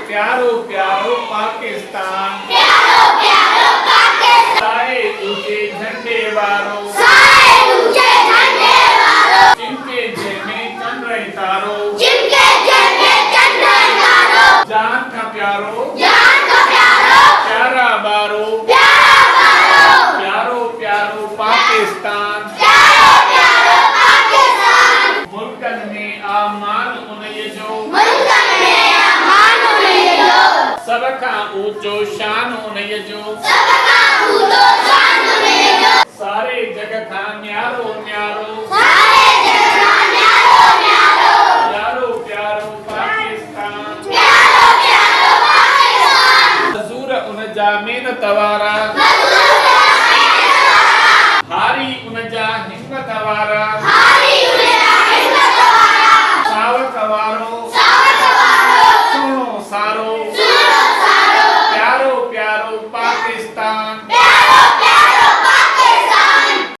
प्यारो प्यारो पाकिस्तान, साए ऊंचे झंडे वारो, जिनके जय में चल रहे तारो, जान का प्यारो प्यारा बारो, प्यारो प्यारो पाकिस्तान, मुल्कन में आमान उन्हें जो, सबका ऊंचो शान उन्हें जो, सारे जगत का न्यारो न्यारो, प्यारो प्यारो पाकिस्तान, हजूर उन जामीन तवारा, हारी उन जा हिम्मत वारा, सावक वारो सुनो सारो, प्यारो प्यारो पाकिस्तान।